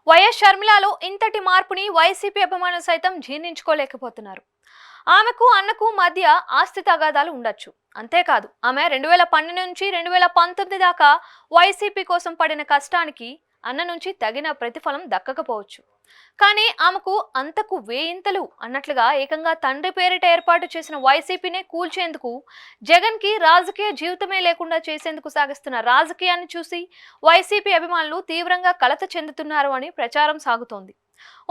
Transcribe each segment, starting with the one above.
YS షర్మిలలో ఇంతటి మార్పుని YCP అభిమానులు సైతం జీర్ణించుకోలేకపోతున్నారు. ఆమెకు అన్నకు మధ్య ఆస్తి తగాదాలు ఉండొచ్చు. అంతేకాదు ఆమె 2012 నుంచి 2019 దాకా వైసీపీ కోసం పడిన కష్టానికి అన్న నుంచి తగిన ప్రతిఫలం దక్కకపోవచ్చు. కానీ ఆమెకు అంతకు వేయింతలు అన్నట్లుగా ఏకంగా తండ్రి పేరిట ఏర్పాటు చేసిన వైసీపీనే కూల్చేందుకు, జగన్ కి రాజకీయ జీవితమే లేకుండా చేసేందుకు సాగిస్తున్న రాజకీయాన్ని చూసి వైసీపీ అభిమానులు తీవ్రంగా కలత చెందుతున్నారు అని ప్రచారం సాగుతోంది.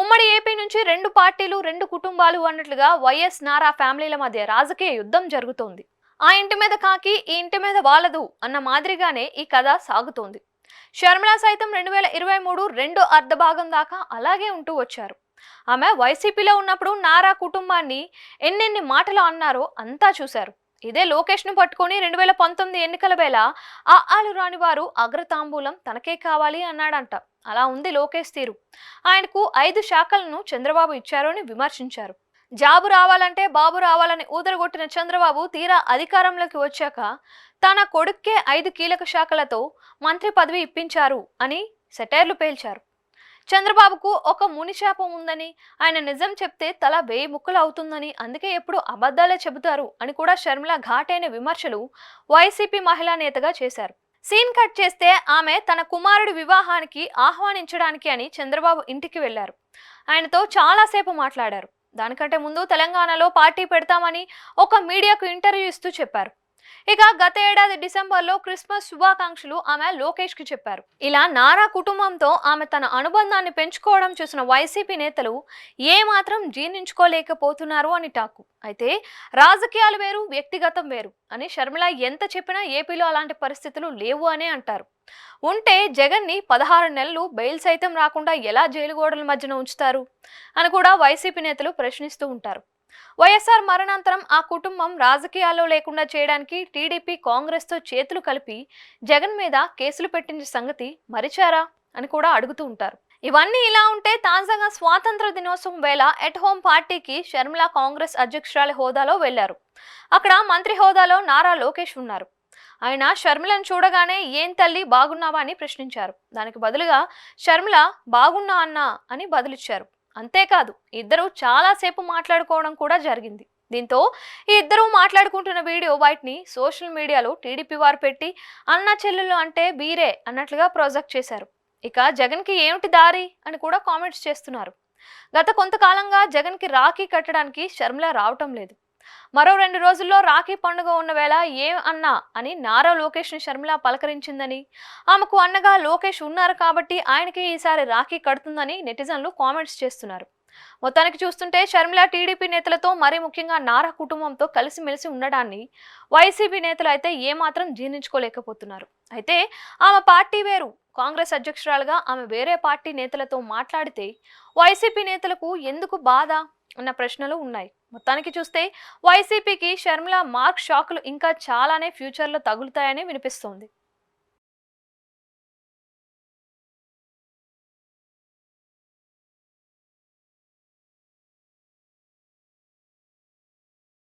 ఉమ్మడి ఏపీ నుంచి రెండు పార్టీలు రెండు కుటుంబాలు అన్నట్లుగా వైఎస్ నారా ఫ్యామిలీల మధ్య రాజకీయ యుద్ధం జరుగుతోంది. ఆ ఇంటి మీద కాకి ఈ ఇంటి మీద వాలదు అన్న మాదిరిగానే ఈ కథ సాగుతోంది. షర్మిల సైతం 2023 రెండో అర్ధభాగం దాకా అలాగే ఉంటూ వచ్చారు. ఆమె వైసీపీలో ఉన్నప్పుడు నారా కుటుంబాన్ని ఎన్నెన్ని మాటలు అన్నారో అంతా చూశారు. ఇదే లోకేష్ ను పట్టుకొని 2019 ఎన్నికల వేళ ఆలు రాని వారు అగ్రతాంబూలం తనకే కావాలి అన్నాడంట. అలా ఉంది లోకేష్ తీరు. ఆయనకు 5 శాఖలను చంద్రబాబు ఇచ్చారు అని విమర్శించారు. జాబు రావాలంటే బాబు రావాలని ఊదరగొట్టిన చంద్రబాబు తీరా అధికారంలోకి వచ్చాక తన కొడుక్కే 5 కీలక శాఖలతో మంత్రి పదవి ఇప్పించారు అని సెటైర్లు పేల్చారు. చంద్రబాబుకు ఒక మునిశాపం ఉందని, ఆయన నిజం చెప్తే తల 1000 ముక్కలు అవుతుందని, అందుకే ఎప్పుడు అబద్ధాలే చెబుతారు అని కూడా షర్మిల ఘాటైన విమర్శలు వైసీపీ మహిళా నేతగా చేశారు. సీన్ కట్ చేస్తే ఆమె తన కుమారుడి వివాహానికి ఆహ్వానించడానికి అని చంద్రబాబు ఇంటికి వెళ్లారు. ఆయనతో చాలాసేపు మాట్లాడారు. దానికంటే ముందు తెలంగాణలో పార్టీ పెడతామని ఒక మీడియాకు ఇంటర్వ్యూ ఇస్తూ చెప్పారు. ఇక గత ఏడాది డిసెంబర్లో క్రిస్మస్ శుభాకాంక్షలు ఆమె లోకేష్ కి చెప్పారు. ఇలా నారా కుటుంబంతో ఆమె తన అనుబంధాన్ని పెంచుకోవడం చూసిన వైసీపీ నేతలు ఏమాత్రం జీర్ణించుకోలేకపోతున్నారు అని టాకు. అయితే రాజకీయాలు వేరు, వ్యక్తిగతం వేరు అని షర్మిల ఎంత చెప్పినా ఏపీలో అలాంటి పరిస్థితులు లేవు అనే అంటారు. ఉంటే జగన్ ని 16 నెలలు బెయిల్ సైతం రాకుండా ఎలా జైలు గోడల మధ్యన ఉంచుతారు అని కూడా వైసీపీ నేతలు ప్రశ్నిస్తూ ఉంటారు. వైఎస్ఆర్ మరణాంతరం ఆ కుటుంబం రాజకీయాల్లో లేకుండా చేయడానికి టీడీపీ కాంగ్రెస్ తో చేతులు కలిపి జగన్ మీద కేసులు పెట్టిన సంగతి మరిచారా అని కూడా అడుగుతూ ఉంటారు. ఇవన్నీ ఇలా ఉంటే తాజాగా స్వాతంత్ర దినోత్సవం వేళ ఎట్ హోమ్ పార్టీకి షర్మిల కాంగ్రెస్ అధ్యక్షురాలి హోదాలో వెళ్లారు. అక్కడ మంత్రి హోదాలో నారా లోకేష్ ఉన్నారు. ఆయన షర్మిలను చూడగానే ఏం తల్లి బాగున్నావా అని ప్రశ్నించారు. దానికి బదులుగా షర్మిల బాగున్నా అన్నా అని బదులిచ్చారు. అంతేకాదు ఇద్దరు చాలాసేపు మాట్లాడుకోవడం కూడా జరిగింది. దీంతో ఈ ఇద్దరు మాట్లాడుకుంటున్న వీడియో బయటని సోషల్ మీడియాలో టీడీపీ వారు పెట్టి అన్న చెల్లెలు అంటే బీరే అన్నట్లుగా ప్రాజెక్ట్ చేశారు. ఇక జగన్ కి ఏమిటి దారి అని కూడా కామెంట్స్ చేస్తున్నారు. గత కొంతకాలంగా జగన్ కి రాఖీ కట్టడానికి షర్మిల రావటం లేదు. మరో 2 రోజుల్లో రాఖీ పండుగ ఉన్న వేళ ఏం అన్నా అని నారా లోకేష్ ని షర్మిల పలకరించిందని, ఆమెకు అన్నగా లోకేష్ ఉన్నారు కాబట్టి ఆయనకి ఈసారి రాఖీ కడుతుందని నెటిజన్లు కామెంట్స్ చేస్తున్నారు. మొత్తానికి చూస్తుంటే షర్మిల టీడీపీ నేతలతో, మరీ ముఖ్యంగా నారా కుటుంబంతో కలిసిమెలిసి ఉండడాన్ని వైసీపీ నేతలు అయితే ఏమాత్రం జీర్ణించుకోలేకపోతున్నారు. అయితే ఆమె పార్టీ వేరు, కాంగ్రెస్ అధ్యక్షురాలుగా ఆమె వేరే పార్టీ నేతలతో మాట్లాడితే వైసీపీ నేతలకు ఎందుకు బాధ అన్న ప్రశ్నలు ఉన్నాయి. మొత్తానికి చూస్తే వైసీపీకి షర్మిల మార్క్ షాకులు ఇంకా చాలానే ఫ్యూచర్లో తగులుతాయని వినిపిస్తోంది.